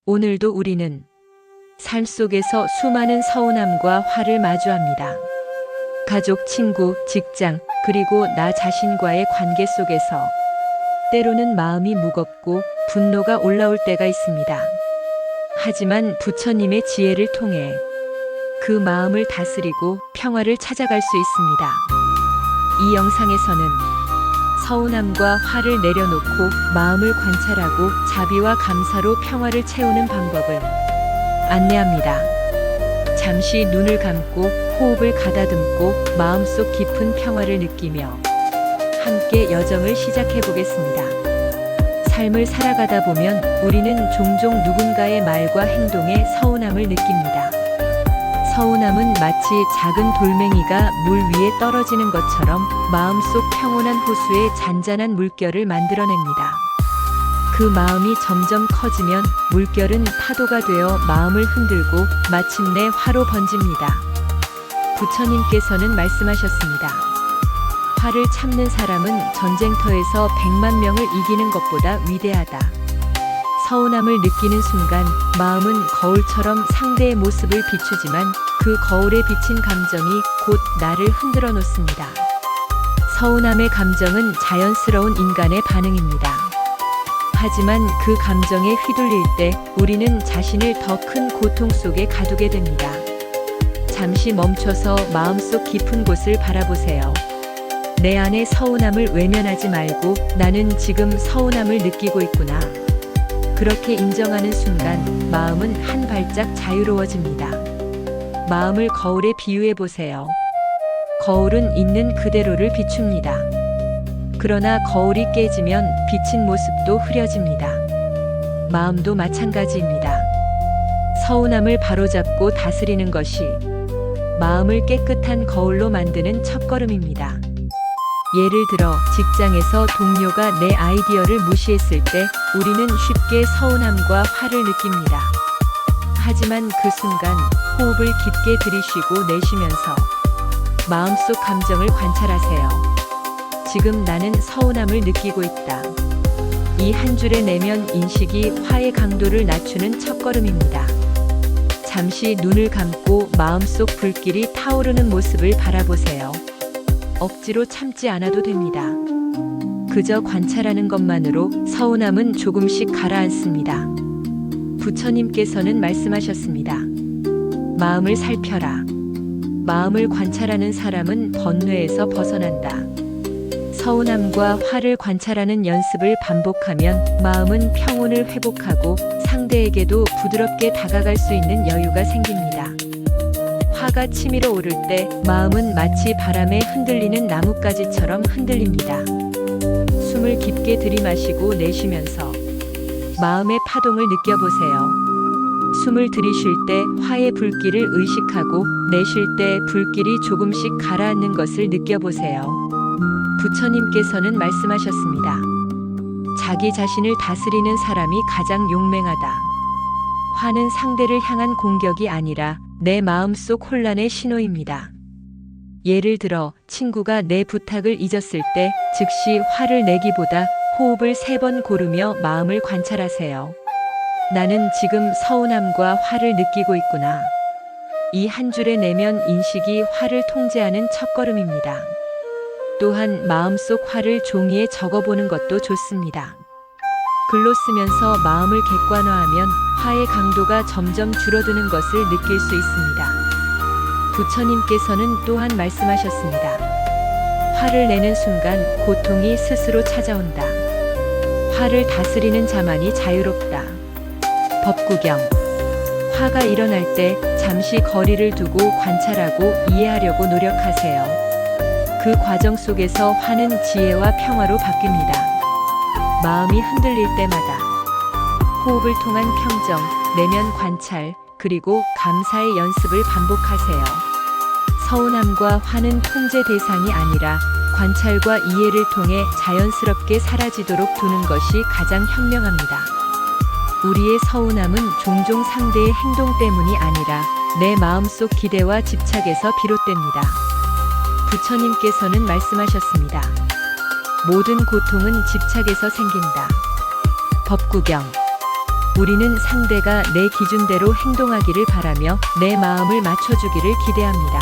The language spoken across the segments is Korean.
오늘도 우리는 삶 속에서 수많은 서운함과 화를 마주합니다. 가족, 친구, 직장, 그리고 나 자신과의 관계 속에서 때로는 마음이 무겁고 분노가 올라올 때가 있습니다. 하지만 부처님의 지혜를 통해 그 마음을 다스리고 평화를 찾아갈 수 있습니다. 이 영상에서는 서운함과 화를 내려놓고 마음을 관찰하고 자비와 감사로 평화를 채우는 방법을 안내합니다. 잠시 눈을 감고 호흡을 가다듬고 마음속 깊은 평화를 느끼며 함께 여정을 시작해 보겠습니다. 삶을 살아가다 보면 우리는 종종 누군가의 말과 행동에 서운함을 느낍니다. 서운함은 마치 작은 돌멩이가 물 위에 떨어지는 것처럼 마음속 평온한 호수에 잔잔한 물결을 만들어냅니다. 그 마음이 점점 커지면 물결은 파도가 되어 마음을 흔들고 마침내 화로 번집니다. 부처님께서는 말씀하셨습니다. 화를 참는 사람은 전쟁터에서 100만 명을 이기는 것보다 위대하다. 서운함을 느끼는 순간 마음은 거울처럼 상대의 모습을 비추지만 그 거울에 비친 감정이 곧 나를 흔들어 놓습니다. 서운함의 감정은 자연스러운 인간의 반응입니다. 하지만 그 감정에 휘둘릴 때 우리는 자신을 더 큰 고통 속에 가두게 됩니다. 잠시 멈춰서 마음속 깊은 곳을 바라보세요. 내 안의 서운함을 외면하지 말고 나는 지금 서운함을 느끼고 있구나. 그렇게 인정하는 순간 마음은 한 발짝 자유로워집니다. 마음을 거울에 비유해 보세요. 거울은 있는 그대로를 비춥니다. 그러나 거울이 깨지면 비친 모습도 흐려집니다. 마음도 마찬가지입니다. 서운함을 바로잡고 다스리는 것이 마음을 깨끗한 거울로 만드는 첫걸음입니다. 예를 들어 직장에서 동료가 내 아이디어를 무시했을 때 우리는 쉽게 서운함과 화를 느낍니다. 하지만 그 순간 호흡을 깊게 들이쉬고 내쉬면서 마음속 감정을 관찰하세요. 지금 나는 서운함을 느끼고 있다. 이 한 줄의 내면 인식이 화의 강도를 낮추는 첫걸음입니다. 잠시 눈을 감고 마음속 불길이 타오르는 모습을 바라보세요. 억지로 참지 않아도 됩니다. 그저 관찰하는 것만으로 서운함은 조금씩 가라앉습니다. 부처님께서는 말씀하셨습니다. 마음을 살펴라. 마음을 관찰하는 사람은 번뇌에서 벗어난다. 서운함과 화를 관찰하는 연습을 반복하면 마음은 평온을 회복하고 상대에게도 부드럽게 다가갈 수 있는 여유가 생깁니다. 화가 치밀어 오를 때 마음은 마치 바람에 흔들리는 나뭇가지처럼 흔들립니다. 숨을 깊게 들이마시고 내쉬면서 마음의 파동을 느껴보세요. 숨을 들이쉴 때 화의 불길을 의식하고 내쉴 때 불길이 조금씩 가라앉는 것을 느껴보세요. 부처님께서는 말씀하셨습니다. 자기 자신을 다스리는 사람이 가장 용맹하다. 화는 상대를 향한 공격이 아니라 내 마음속 혼란의 신호입니다. 예를 들어 친구가 내 부탁을 잊었을 때 즉시 화를 내기보다 호흡을 3번 고르며 마음을 관찰하세요. 나는 지금 서운함과 화를 느끼고 있구나. 이 한 줄의 내면 인식이 화를 통제하는 첫걸음입니다. 또한 마음속 화를 종이에 적어보는 것도 좋습니다. 글로 쓰면서 마음을 객관화하면 화의 강도가 점점 줄어드는 것을 느낄 수 있습니다. 부처님께서는 또한 말씀하셨습니다. 화를 내는 순간 고통이 스스로 찾아온다. 화를 다스리는 자만이 자유롭다. 법구경. 화가 일어날 때 잠시 거리를 두고 관찰하고 이해하려고 노력하세요. 그 과정 속에서 화는 지혜와 평화로 바뀝니다. 마음이 흔들릴 때마다 호흡을 통한 평정, 내면 관찰, 그리고 감사의 연습을 반복하세요. 서운함과 화는 통제 대상이 아니라 관찰과 이해를 통해 자연스럽게 사라지도록 두는 것이 가장 현명합니다. 우리의 서운함은 종종 상대의 행동 때문이 아니라 내 마음속 기대와 집착에서 비롯됩니다. 부처님께서는 말씀하셨습니다. 모든 고통은 집착에서 생긴다. 법구경. 우리는 상대가 내 기준대로 행동하기를 바라며 내 마음을 맞춰주기를 기대합니다.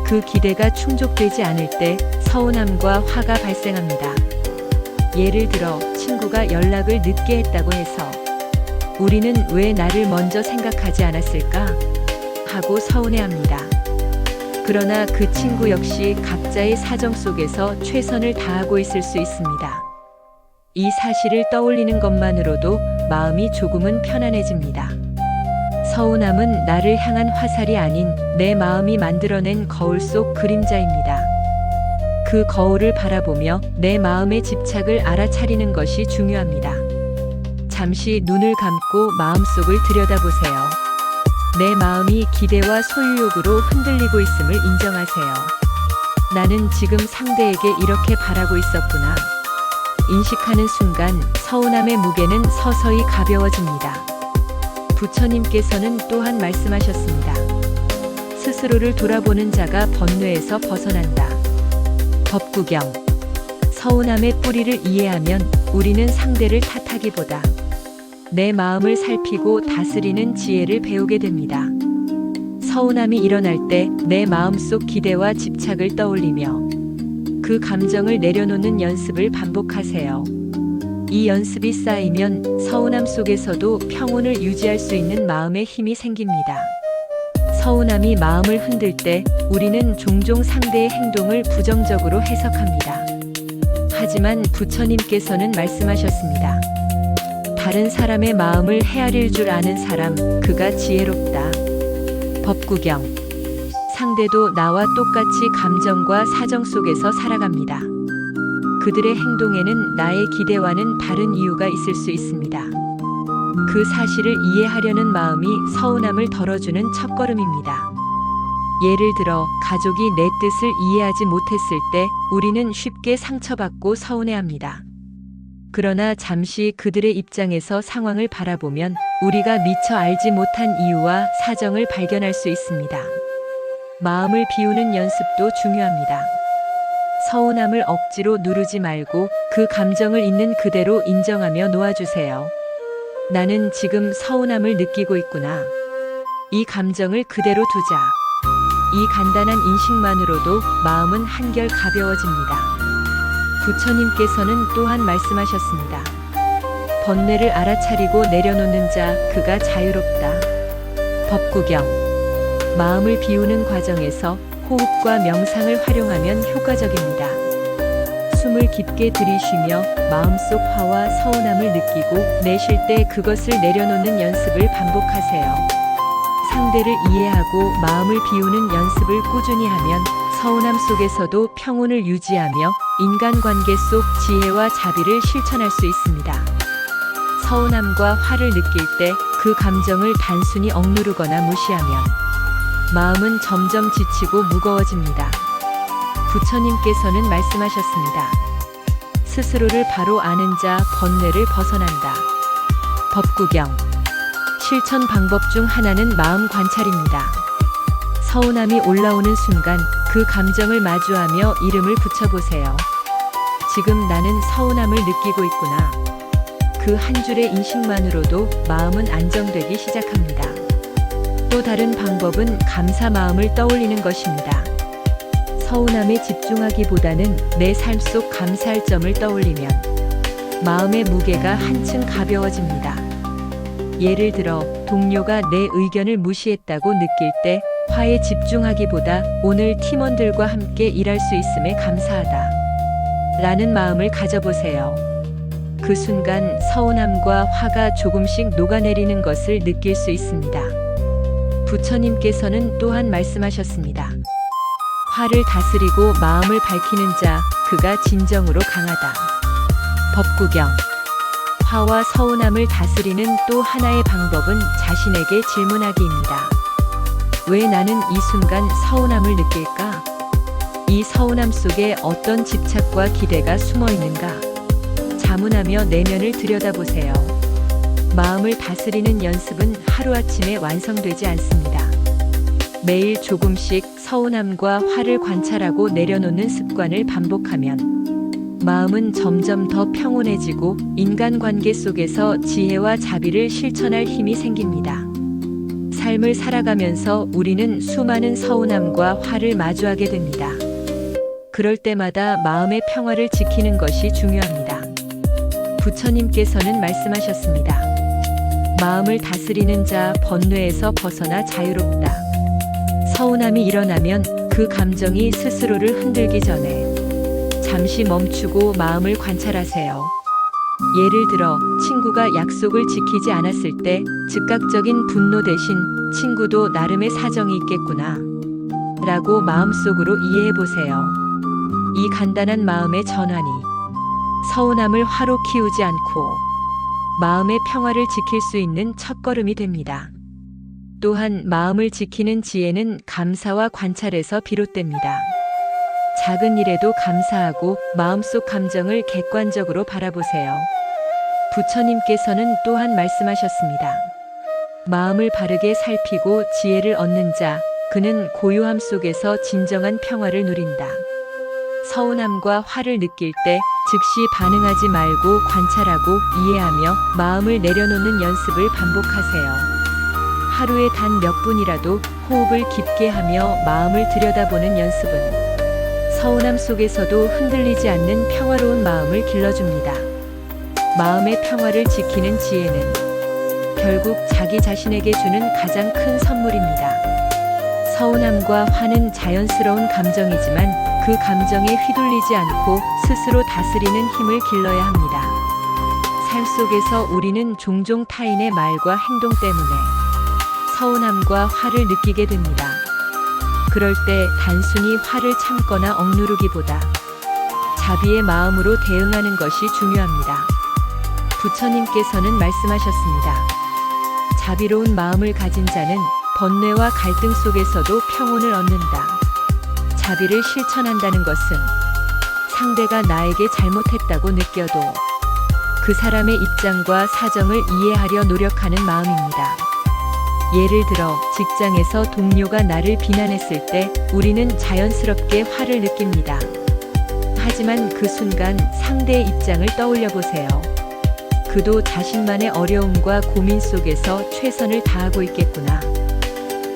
그 기대가 충족되지 않을 때 서운함과 화가 발생합니다. 예를 들어 친구가 연락을 늦게 했다고 해서 우리는 왜 나를 먼저 생각하지 않았을까? 하고 서운해합니다. 그러나 그 친구 역시 각자의 사정 속에서 최선을 다하고 있을 수 있습니다. 이 사실을 떠올리는 것만으로도 마음이 조금은 편안해집니다. 서운함은 나를 향한 화살이 아닌 내 마음이 만들어낸 거울 속 그림자입니다. 그 거울을 바라보며 내 마음의 집착을 알아차리는 것이 중요합니다. 잠시 눈을 감고 마음속을 들여다보세요. 내 마음이 기대와 소유욕으로 흔들리고 있음을 인정하세요. 나는 지금 상대에게 이렇게 바라고 있었구나. 인식하는 순간 서운함의 무게는 서서히 가벼워집니다. 부처님께서는 또한 말씀하셨습니다. 스스로를 돌아보는 자가 번뇌에서 벗어난다. 법구경. 서운함의 뿌리를 이해하면 우리는 상대를 탓하기보다 내 마음을 살피고 다스리는 지혜를 배우게 됩니다. 서운함이 일어날 때 내 마음속 기대와 집착을 떠올리며 그 감정을 내려놓는 연습을 반복하세요. 이 연습이 쌓이면 서운함 속에서도 평온을 유지할 수 있는 마음의 힘이 생깁니다. 서운함이 마음을 흔들 때 우리는 종종 상대의 행동을 부정적으로 해석합니다. 하지만 부처님께서는 말씀하셨습니다. 다른 사람의 마음을 헤아릴 줄 아는 사람, 그가 지혜롭다. 법구경. 상대도 나와 똑같이 감정과 사정 속에서 살아갑니다. 그들의 행동에는 나의 기대와는 다른 이유가 있을 수 있습니다. 그 사실을 이해하려는 마음이 서운함을 덜어주는 첫걸음입니다. 예를 들어 가족이 내 뜻을 이해하지 못했을 때 우리는 쉽게 상처받고 서운해합니다. 그러나 잠시 그들의 입장에서 상황을 바라보면 우리가 미처 알지 못한 이유와 사정을 발견할 수 있습니다. 마음을 비우는 연습도 중요합니다. 서운함을 억지로 누르지 말고 그 감정을 있는 그대로 인정하며 놓아주세요. 나는 지금 서운함을 느끼고 있구나. 이 감정을 그대로 두자. 이 간단한 인식만으로도 마음은 한결 가벼워집니다. 부처님께서는 또한 말씀하셨습니다. 번뇌를 알아차리고 내려놓는 자, 그가 자유롭다. 법구경. 마음을 비우는 과정에서 호흡과 명상을 활용하면 효과적입니다. 숨을 깊게 들이쉬며 마음속 화와 서운함을 느끼고 내쉴 때 그것을 내려놓는 연습을 반복하세요. 상대를 이해하고 마음을 비우는 연습을 꾸준히 하면 서운함 속에서도 평온을 유지하며 인간관계 속 지혜와 자비를 실천할 수 있습니다. 서운함과 화를 느낄 때 그 감정을 단순히 억누르거나 무시하면 마음은 점점 지치고 무거워집니다. 부처님께서는 말씀하셨습니다. 스스로를 바로 아는 자 번뇌를 벗어난다. 법구경. 실천 방법 중 하나는 마음 관찰입니다. 서운함이 올라오는 순간 그 감정을 마주하며 이름을 붙여보세요. 지금 나는 서운함을 느끼고 있구나. 그 한 줄의 인식만으로도 마음은 안정되기 시작합니다. 또 다른 방법은 감사 마음을 떠올리는 것입니다. 서운함에 집중하기보다는 내 삶 속 감사할 점을 떠올리면 마음의 무게가 한층 가벼워집니다. 예를 들어 동료가 내 의견을 무시했다고 느낄 때 화에 집중하기보다 오늘 팀원들과 함께 일할 수 있음에 감사하다 라는 마음을 가져보세요. 그 순간 서운함과 화가 조금씩 녹아내리는 것을 느낄 수 있습니다. 부처님께서는 또한 말씀하셨습니다. 화를 다스리고 마음을 밝히는 자, 그가 진정으로 강하다. 법구경. 화와 서운함을 다스리는 또 하나의 방법은 자신에게 질문하기입니다. 왜 나는 이 순간 서운함을 느낄까? 이 서운함 속에 어떤 집착과 기대가 숨어 있는가? 자문하며 내면을 들여다보세요. 마음을 다스리는 연습은 하루아침에 완성되지 않습니다. 매일 조금씩 서운함과 화를 관찰하고 내려놓는 습관을 반복하면 마음은 점점 더 평온해지고 인간관계 속에서 지혜와 자비를 실천할 힘이 생깁니다. 삶을 살아가면서 우리는 수많은 서운함과 화를 마주하게 됩니다. 그럴 때마다 마음의 평화를 지키는 것이 중요합니다. 부처님께서는 말씀하셨습니다. 마음을 다스리는 자 번뇌에서 벗어나 자유롭다. 서운함이 일어나면 그 감정이 스스로를 흔들기 전에 잠시 멈추고 마음을 관찰하세요. 예를 들어 친구가 약속을 지키지 않았을 때 즉각적인 분노 대신 친구도 나름의 사정이 있겠구나 라고 마음속으로 이해해 보세요. 이 간단한 마음의 전환이 서운함을 화로 키우지 않고 마음의 평화를 지킬 수 있는 첫걸음이 됩니다. 또한 마음을 지키는 지혜는 감사와 관찰에서 비롯됩니다. 작은 일에도 감사하고 마음속 감정을 객관적으로 바라보세요. 부처님께서는 또한 말씀하셨습니다. 마음을 바르게 살피고 지혜를 얻는 자, 그는 고요함 속에서 진정한 평화를 누린다. 서운함과 화를 느낄 때 즉시 반응하지 말고 관찰하고 이해하며 마음을 내려놓는 연습을 반복하세요. 하루에 단 몇 분이라도 호흡을 깊게 하며 마음을 들여다보는 연습은 서운함 속에서도 흔들리지 않는 평화로운 마음을 길러줍니다. 마음의 평화를 지키는 지혜는 결국 자기 자신에게 주는 가장 큰 선물입니다. 서운함과 화는 자연스러운 감정이지만 그 감정에 휘둘리지 않고 스스로 다스리는 힘을 길러야 합니다. 삶 속에서 우리는 종종 타인의 말과 행동 때문에 서운함과 화를 느끼게 됩니다. 그럴 때 단순히 화를 참거나 억누르기보다 자비의 마음으로 대응하는 것이 중요합니다. 부처님께서는 말씀하셨습니다. 자비로운 마음을 가진 자는 번뇌와 갈등 속에서도 평온을 얻는다. 자비를 실천한다는 것은 상대가 나에게 잘못했다고 느껴도 그 사람의 입장과 사정을 이해하려 노력하는 마음입니다. 예를 들어 직장에서 동료가 나를 비난했을 때 우리는 자연스럽게 화를 느낍니다. 하지만 그 순간 상대의 입장을 떠올려 보세요. 그도 자신만의 어려움과 고민 속에서 최선을 다하고 있겠구나.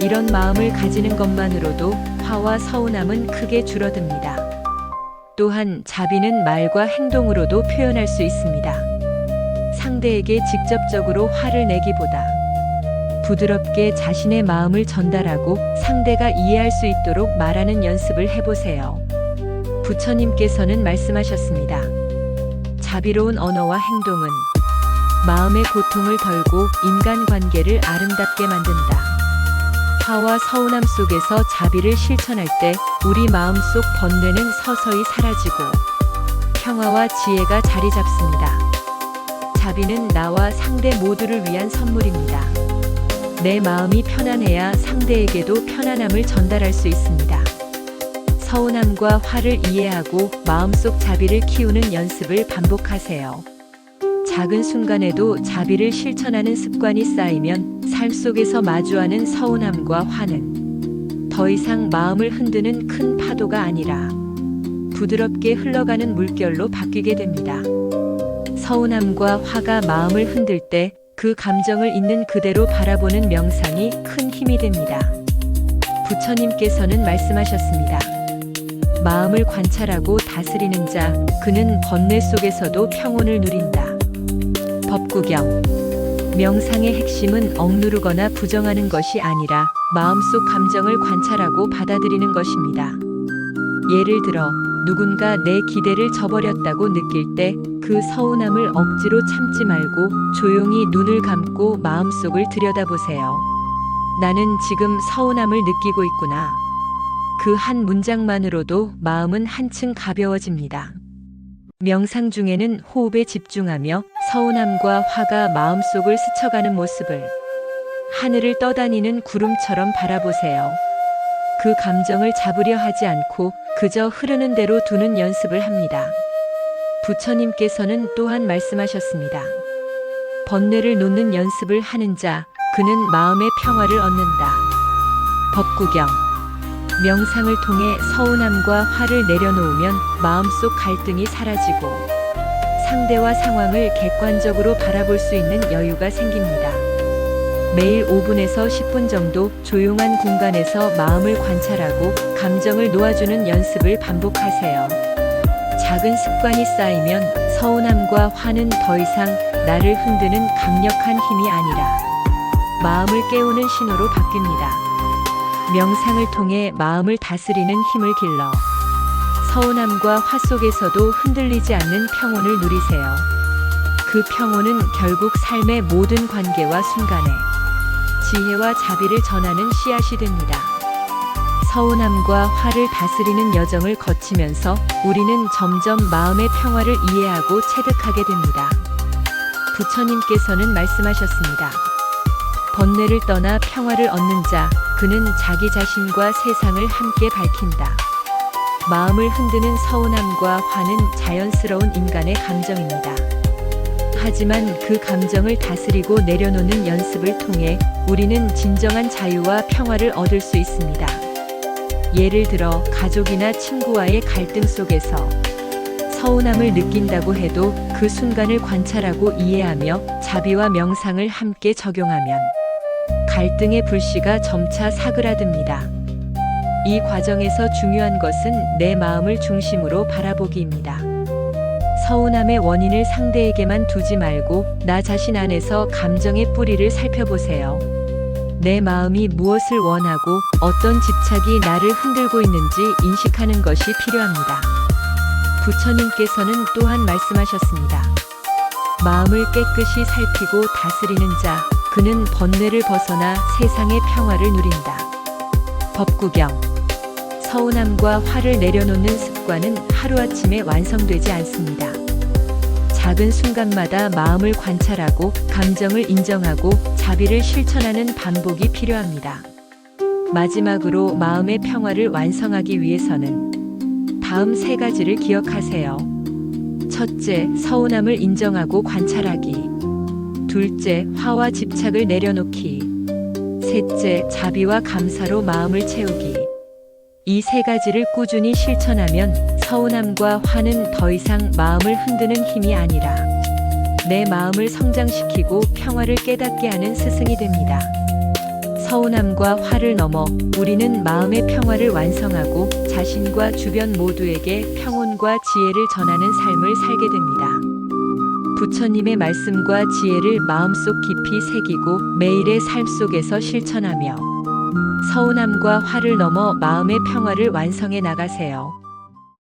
이런 마음을 가지는 것만으로도 화와 서운함은 크게 줄어듭니다. 또한 자비는 말과 행동으로도 표현할 수 있습니다. 상대에게 직접적으로 화를 내기보다 부드럽게 자신의 마음을 전달하고 상대가 이해할 수 있도록 말하는 연습을 해보세요. 부처님께서는 말씀하셨습니다. 자비로운 언어와 행동은 마음의 고통을 덜고 인간관계를 아름답게 만든다. 화와 서운함 속에서 자비를 실천할 때 우리 마음속 번뇌는 서서히 사라지고 평화와 지혜가 자리 잡습니다. 자비는 나와 상대 모두를 위한 선물입니다. 내 마음이 편안해야 상대에게도 편안함을 전달할 수 있습니다. 서운함과 화를 이해하고 마음속 자비를 키우는 연습을 반복하세요. 작은 순간에도 자비를 실천하는 습관이 쌓이면 삶 속에서 마주하는 서운함과 화는 더 이상 마음을 흔드는 큰 파도가 아니라 부드럽게 흘러가는 물결로 바뀌게 됩니다. 서운함과 화가 마음을 흔들 때 그 감정을 있는 그대로 바라보는 명상이 큰 힘이 됩니다. 부처님께서는 말씀하셨습니다. 마음을 관찰하고 다스리는 자, 그는 번뇌 속에서도 평온을 누린다. 법구경. 명상의 핵심은 억누르거나 부정하는 것이 아니라 마음속 감정을 관찰하고 받아들이는 것입니다. 예를 들어 누군가 내 기대를 저버렸다고 느낄 때 그 서운함을 억지로 참지 말고 조용히 눈을 감고 마음속을 들여다보세요. 나는 지금 서운함을 느끼고 있구나. 그 한 문장만으로도 마음은 한층 가벼워집니다. 명상 중에는 호흡에 집중하며 서운함과 화가 마음속을 스쳐가는 모습을 하늘을 떠다니는 구름처럼 바라보세요. 그 감정을 잡으려 하지 않고 그저 흐르는 대로 두는 연습을 합니다. 부처님께서는 또한 말씀하셨습니다. 번뇌를 놓는 연습을 하는 자, 그는 마음의 평화를 얻는다. 법구경. 명상을 통해 서운함과 화를 내려놓으면 마음속 갈등이 사라지고 상대와 상황을 객관적으로 바라볼 수 있는 여유가 생깁니다. 매일 5분에서 10분 정도 조용한 공간에서 마음을 관찰하고 감정을 놓아주는 연습을 반복하세요. 작은 습관이 쌓이면 서운함과 화는 더 이상 나를 흔드는 강력한 힘이 아니라 마음을 깨우는 신호로 바뀝니다. 명상을 통해 마음을 다스리는 힘을 길러 서운함과 화 속에서도 흔들리지 않는 평온을 누리세요. 그 평온은 결국 삶의 모든 관계와 순간에 지혜와 자비를 전하는 씨앗이 됩니다. 서운함과 화를 다스리는 여정을 거치면서 우리는 점점 마음의 평화를 이해하고 체득하게 됩니다. 부처님께서는 말씀하셨습니다. 번뇌를 떠나 평화를 얻는 자, 그는 자기 자신과 세상을 함께 밝힌다. 마음을 흔드는 서운함과 화는 자연스러운 인간의 감정입니다. 하지만 그 감정을 다스리고 내려놓는 연습을 통해 우리는 진정한 자유와 평화를 얻을 수 있습니다. 예를 들어 가족이나 친구와의 갈등 속에서 서운함을 느낀다고 해도 그 순간을 관찰하고 이해하며 자비와 명상을 함께 적용하면 갈등의 불씨가 점차 사그라듭니다. 이 과정에서 중요한 것은 내 마음을 중심으로 바라보기입니다. 서운함의 원인을 상대에게만 두지 말고 나 자신 안에서 감정의 뿌리를 살펴보세요. 내 마음이 무엇을 원하고 어떤 집착이 나를 흔들고 있는지 인식하는 것이 필요합니다. 부처님께서는 또한 말씀하셨습니다. 마음을 깨끗이 살피고 다스리는 자, 그는 번뇌를 벗어나 세상의 평화를 누린다. 법구경. 서운함과 화를 내려놓는 습관은 하루아침에 완성되지 않습니다. 작은 순간마다 마음을 관찰하고 감정을 인정하고 자비를 실천하는 반복이 필요합니다. 마지막으로 마음의 평화를 완성하기 위해서는 다음 3가지를 기억하세요. 첫째, 서운함을 인정하고 관찰하기. 둘째, 화와 집착을 내려놓기. 셋째, 자비와 감사로 마음을 채우기. 이 3가지를 꾸준히 실천하면 서운함과 화는 더 이상 마음을 흔드는 힘이 아니라 내 마음을 성장시키고 평화를 깨닫게 하는 스승이 됩니다. 서운함과 화를 넘어 우리는 마음의 평화를 완성하고 자신과 주변 모두에게 평온과 지혜를 전하는 삶을 살게 됩니다. 부처님의 말씀과 지혜를 마음속 깊이 새기고 매일의 삶 속에서 실천하며 서운함과 화를 넘어 마음의 평화를 완성해 나가세요.